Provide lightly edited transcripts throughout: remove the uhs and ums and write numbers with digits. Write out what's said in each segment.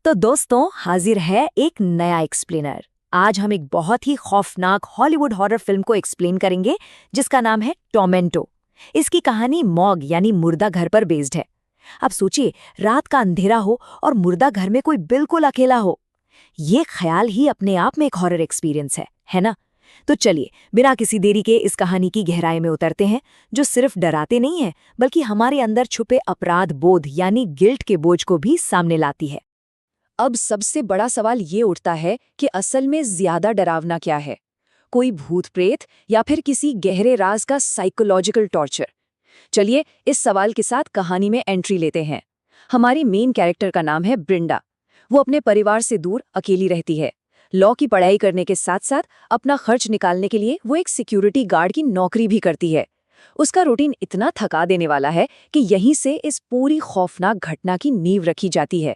तो दोस्तों हाजिर है एक नया एक्सप्लेनर। आज हम एक बहुत ही खौफनाक हॉलीवुड हॉरर फिल्म को एक्सप्लेन करेंगे जिसका नाम है टोमेंटो। इसकी कहानी मॉग यानी मुर्दा घर पर बेस्ड है। अब सोचिए, रात का अंधेरा हो और मुर्दा घर में कोई बिल्कुल अकेला हो। ये ख्याल ही अपने आप में एक हॉरर एक्सपीरियंस है ना? तो चलिए बिना किसी देरी के इस कहानी की गहराई में उतरते हैं, जो सिर्फ डराते नहीं है बल्कि हमारे अंदर छुपे अपराध बोध यानी गिल्ट के बोझ को भी सामने लाती है। अब सबसे बड़ा सवाल ये उठता है कि असल में ज्यादा डरावना क्या है, कोई भूत प्रेत या फिर किसी गहरे राज का साइकोलॉजिकल टॉर्चर। चलिए इस सवाल के साथ कहानी में एंट्री लेते हैं। हमारी मेन कैरेक्टर का नाम है ब्रिंडा। वो अपने परिवार से दूर अकेली रहती है। लॉ की पढ़ाई करने के साथ साथ अपना खर्च निकालने के लिए वो एक सिक्योरिटी गार्ड की नौकरी भी करती है। उसका रूटीन इतना थका देने वाला है कि यहीं से इस पूरी खौफनाक घटना की नींव रखी जाती है।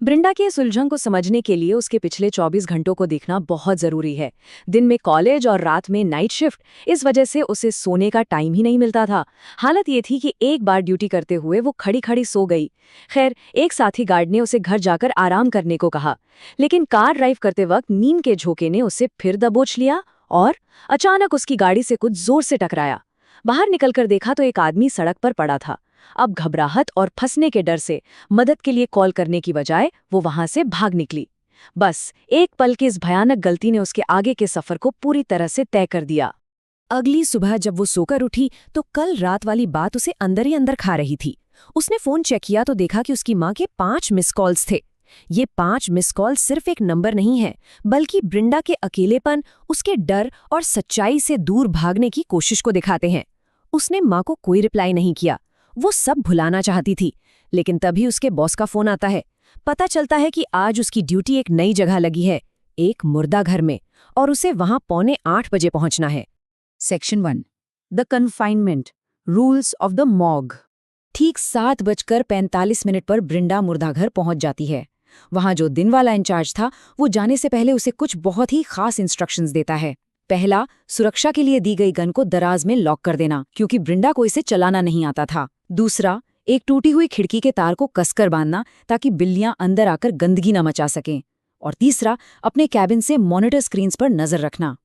ब्रिंडा के इस उलझन को समझने के लिए उसके पिछले 24 घंटों को देखना बहुत जरूरी है। दिन में कॉलेज और रात में नाइट शिफ्ट, इस वजह से उसे सोने का टाइम ही नहीं मिलता था। हालत ये थी कि एक बार ड्यूटी करते हुए वो खड़ी खड़ी सो गई। खैर, एक साथी गार्ड ने उसे घर जाकर आराम करने को कहा, लेकिन कार ड्राइव करते वक्त नींद के झोंके ने उसे फिर दबोच लिया और अचानक उसकी गाड़ी से कुछ जोर से टकराया। बाहर निकलकर देखा तो एक आदमी सड़क पर पड़ा था। अब घबराहट और फंसने के डर से मदद के लिए कॉल करने की बजाय वो वहां से भाग निकली। बस एक पल की इस भयानक गलती ने उसके आगे के सफर को पूरी तरह से तय कर दिया। अगली सुबह जब वो सोकर उठी तो कल रात वाली बात उसे अंदर ही अंदर खा रही थी। उसने फोन चेक किया तो देखा कि उसकी मां के 5 मिस कॉल्स थे। ये 5 मिस कॉल सिर्फ एक नंबर नहीं है, बल्कि ब्रिंडा के अकेलेपन, उसके डर और सच्चाई से दूर भागने की कोशिश को दिखाते हैं। उसने मां को कोई रिप्लाई नहीं किया। वो सब भुलाना चाहती थी, लेकिन तभी उसके बॉस का फोन आता है। पता चलता है कि आज उसकी ड्यूटी एक नई जगह लगी है, एक मुर्दा घर में, और उसे वहां 7:45 बजे पहुंचना है। Section 1 the confinement rules of the Mog. ठीक 7:45 पर ब्रिंडा मुर्दा घर पहुंच जाती है। वहां जो दिन वाला इंचार्ज था वो जाने से पहले उसे कुछ बहुत ही खास इंस्ट्रक्शंस देता है। पहला, सुरक्षा के लिए दी गई गन को दराज में लॉक कर देना, क्योंकि ब्रिंडा को इसे चलाना नहीं आता था। दूसरा, एक टूटी हुई खिड़की के तार को कसकर बांधना ताकि बिल्लियां अंदर आकर गंदगी न मचा सकें। और तीसरा, अपने कैबिन से मॉनिटर स्क्रीन्स पर नजर रखना।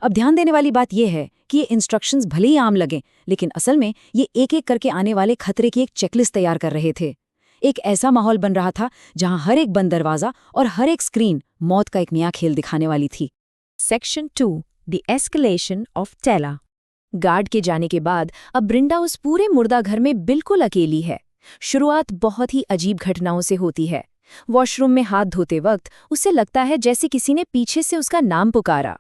अब ध्यान देने वाली बात यह है कि ये इंस्ट्रक्शंस भले ही आम लगें, लेकिन असल में ये एक एक करके आने वाले खतरे की एक चेकलिस्ट तैयार कर रहे थे। एक ऐसा माहौल बन रहा था जहां हर एक बंद दरवाजा और हर एक स्क्रीन मौत का एक नया खेल दिखाने वाली थी। सेक्शन 2 द एस्केलेशन ऑफ टेला। गार्ड के जाने के बाद अब ब्रिंडा उस पूरे मुर्दा घर में बिल्कुल अकेली है। शुरुआत बहुत ही अजीब घटनाओं से होती है। वॉशरूम में हाथ धोते वक्त उसे लगता है जैसे किसी ने पीछे से उसका नाम पुकारा।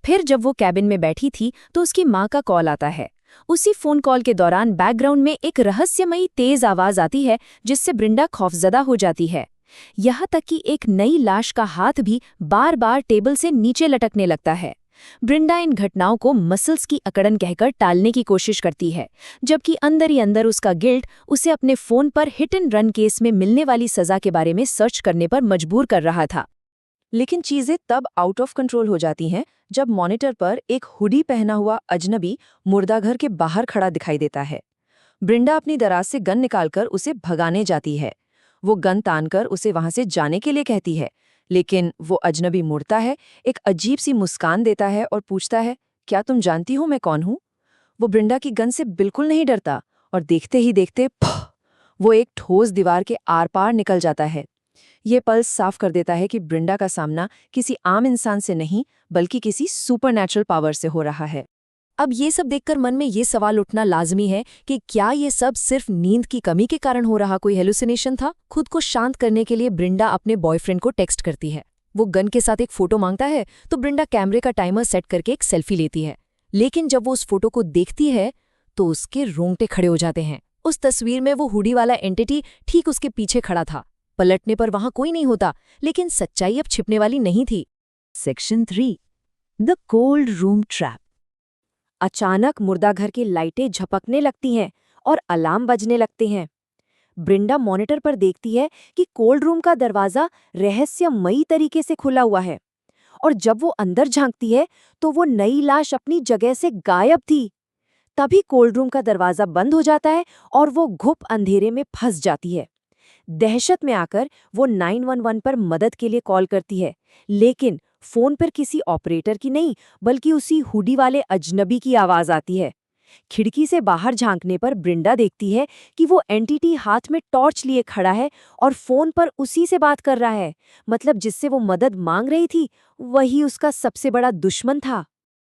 फिर जब वो कैबिन में बैठी थी तो उसकी माँ का कॉल आता है। उसी फोन कॉल के दौरान बैकग्राउंड में एक रहस्यमयी तेज आवाज आती है, जिससे ब्रिंडा खौफजदा हो जाती है। यहाँ तक कि एक नई लाश का हाथ भी बार बार टेबल से नीचे लटकने लगता है। ब्रिंडा इन घटनाओं को मसल्स की अकड़न कहकर टालने की कोशिश करती है, जबकि अंदर ही अंदर उसका गिल्ट उसे अपने फोन पर हिट एंड रन केस में मिलने वाली सजा के बारे में सर्च करने पर मजबूर कर रहा था। लेकिन चीजें तब आउट ऑफ कंट्रोल हो जाती हैं जब मॉनिटर पर एक हुडी पहना हुआ अजनबी मुर्दाघर के बाहर खड़ा दिखाई देता है। ब्रिंडा अपनी दराज से गन निकालकर उसे भगाने जाती है। वो गन तानकर उसे वहां से जाने के लिए कहती है, लेकिन वो अजनबी मुड़ता है, एक अजीब सी मुस्कान देता है और पूछता है, क्या तुम जानती हो मैं कौन हूं? वो ब्रिंडा की गन से बिल्कुल नहीं डरता और देखते ही देखते वो एक ठोस दीवार के आर पार निकल जाता है। ये पल साफ कर देता है कि ब्रिंडा का सामना किसी आम इंसान से नहीं बल्कि किसी सुपरनैचुरल पावर से हो रहा है। अब ये सब देखकर मन में ये सवाल उठना लाजमी है कि क्या ये सब सिर्फ नींद की कमी के कारण हो रहा कोई हेलुसिनेशन था? खुद को शांत करने के लिए ब्रिंडा अपने बॉयफ्रेंड को टेक्स्ट करती है। वो गन के साथ एक फोटो मांगता है तो ब्रिंडा कैमरे का टाइमर सेट करके एक सेल्फी लेती है। लेकिन जब वो उस फोटो को देखती है तो उसके रोंगटे खड़े हो जाते हैं। उस तस्वीर में वो हुडी वाला एंटिटी ठीक उसके पीछे खड़ा था। पलटने पर वहां कोई नहीं होता, लेकिन सच्चाई अब छिपने वाली नहीं थी। Section 3 the cold room trap. अचानक मुर्दा घर की लाइटें झपकने लगती हैं और अलार्म बजने लगते हैं। ब्रिंडा मॉनिटर पर देखती है कि कोल्ड रूम का दरवाजा रहस्यमयी तरीके से खुला हुआ है, और जब वो अंदर झांकती है तो वो नई लाश अपनी जगह से गायब थी। तभी कोल्ड रूम का दरवाजा बंद हो जाता है और वो घुप अंधेरे में फंस जाती है। दहशत में आकर वो 911 पर मदद के लिए कॉल करती है, लेकिन फोन पर किसी ऑपरेटर की नहीं बल्कि उसी हुडी वाले अजनबी की आवाज आती है। खिड़की से बाहर झांकने पर ब्रिंडा देखती है कि वो एंटिटी हाथ में टॉर्च लिए खड़ा है और फोन पर उसी से बात कर रहा है। मतलब जिससे वो मदद मांग रही थी वही उसका सबसे बड़ा दुश्मन था।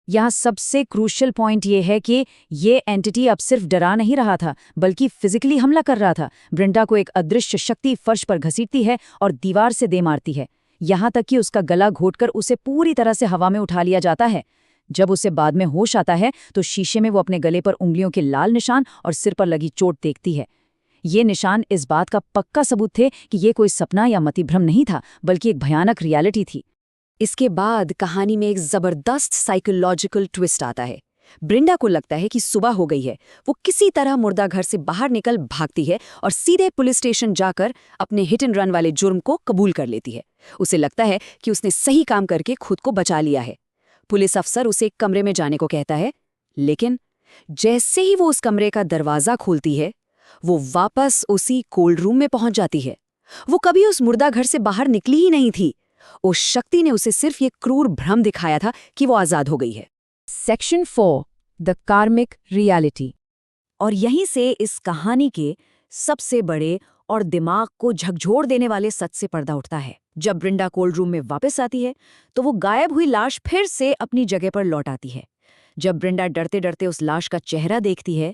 यहाँ सबसे क्रूशियल पॉइंट ये है कि ये एंटिटी अब सिर्फ डरा नहीं रहा था बल्कि फिजिकली हमला कर रहा था। ब्रिंडा को एक अदृश्य शक्ति फर्श पर घसीटती है और दीवार से दे मारती है, यहाँ तक कि उसका गला घोटकर उसे पूरी तरह से हवा में उठा लिया जाता है। जब उसे बाद में होश आता है तो शीशे में वो अपने गले पर उंगलियों के लाल निशान और सिर पर लगी चोट देखती है। ये निशान इस बात का पक्का सबूत थे कि ये कोई सपना या मतिभ्रम नहीं था बल्कि एक भयानक रियलिटी थी। इसके बाद कहानी में एक जबरदस्त साइकोलॉजिकल ट्विस्ट आता है। ब्रिंडा को लगता है कि सुबह हो गई है। वो किसी तरह मुर्दा घर से बाहर निकल भागती है और सीधे पुलिस स्टेशन जाकर अपने हिट एंड रन वाले जुर्म को कबूल कर लेती है। उसे लगता है कि उसने सही काम करके खुद को बचा लिया है। पुलिस अफसर उसे एक कमरे में जाने को कहता है, लेकिन जैसे ही वो उस कमरे का दरवाजा खोलती है वो वापस उसी कोल्ड रूम में पहुंच जाती है। वो कभी उस मुर्दा घर से बाहर निकली ही नहीं थी। उस शक्ति ने उसे सिर्फ ये क्रूर भ्रम दिखाया था कि वो आजाद हो गई है। सेक्शन 4 द कार्मिक रियलिटी। और यहीं से इस कहानी के सबसे बड़े और दिमाग को झकझोर देने वाले सच से पर्दा उठता है। जब ब्रिंडा कोल्ड रूम में वापस आती है तो वो गायब हुई लाश फिर से अपनी जगह पर लौट आती है। जब ब्रिंडा डरते डरते उस लाश का चेहरा देखती है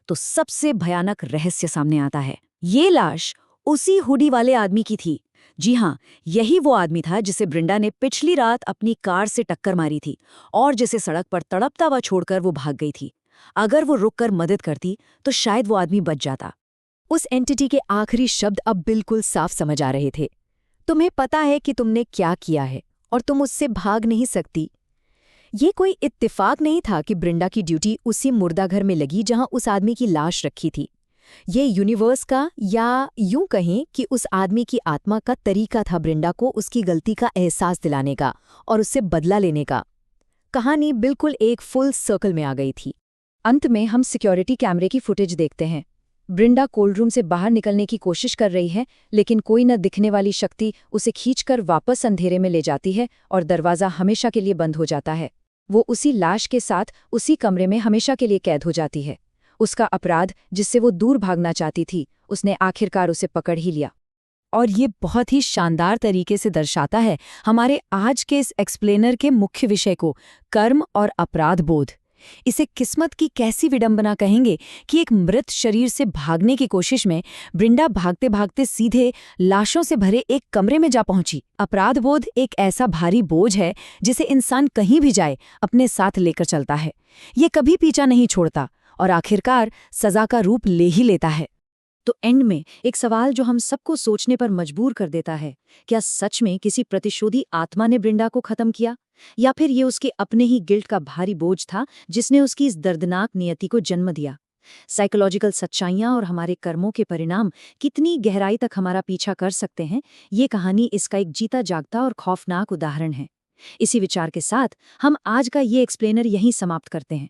तो सबसे भयानक रहस्य सामने आता है। ये लाश उसी हुडी वाले आदमी की थी। जी हाँ, यही वो आदमी था जिसे ब्रिंडा ने पिछली रात अपनी कार से टक्कर मारी थी और जिसे सड़क पर तड़पता हुआ छोड़कर वो भाग गई थी। अगर वो रुककर मदद करती तो शायद वो आदमी बच जाता। उस एंटिटी के आखिरी शब्द अब बिल्कुल साफ समझ आ रहे थे। तुम्हें पता है कि तुमने क्या किया है और तुम उससे भाग नहीं सकती। ये कोई इत्तेफाक नहीं था कि ब्रिंडा की ड्यूटी उसी मुर्दा घर में लगी जहां उस आदमी की लाश रखी थी। ये यूनिवर्स का, या यूं कहें कि उस आदमी की आत्मा का तरीका था ब्रिंडा को उसकी गलती का एहसास दिलाने का और उससे बदला लेने का। कहानी बिल्कुल एक फुल सर्कल में आ गई थी। अंत में हम सिक्योरिटी कैमरे की फुटेज देखते हैं। ब्रिंडा कोल्ड रूम से बाहर निकलने की कोशिश कर रही है, लेकिन कोई न दिखने वाली शक्ति उसे खींचकर वापस अंधेरे में ले जाती है और दरवाज़ा हमेशा के लिए बंद हो जाता है। वो उसी लाश के साथ उसी कमरे में हमेशा के लिए कैद हो जाती है। उसका अपराध, जिससे वो दूर भागना चाहती थी, उसने आखिरकार उसे पकड़ ही लिया। और ये बहुत ही शानदार तरीके से दर्शाता है हमारे आज के इस एक्सप्लेनर के मुख्य विषय को, कर्म और अपराध बोध। इसे किस्मत की कैसी विडंबना कहेंगे कि एक मृत शरीर से भागने की कोशिश में ब्रिंडा भागते भागते सीधे लाशों से भरे एक कमरे में जा पहुंची। अपराध बोध एक ऐसा भारी बोझ है जिसे इंसान कहीं भी जाए अपने साथ लेकर चलता है। ये कभी पीछा नहीं छोड़ता और आखिरकार सजा का रूप ले ही लेता है। तो एंड में एक सवाल जो हम सबको सोचने पर मजबूर कर देता है, क्या सच में किसी प्रतिशोधी आत्मा ने ब्रिंडा को खत्म किया, या फिर ये उसके अपने ही गिल्ट का भारी बोझ था जिसने उसकी इस दर्दनाक नियति को जन्म दिया। साइकोलॉजिकल सच्चाइयां और हमारे कर्मों के परिणाम कितनी गहराई तक हमारा पीछा कर सकते हैं, ये कहानी इसका एक जीता जागता और खौफनाक उदाहरण है। इसी विचार के साथ हम आज का ये एक्सप्लेनर यहीं समाप्त करते हैं।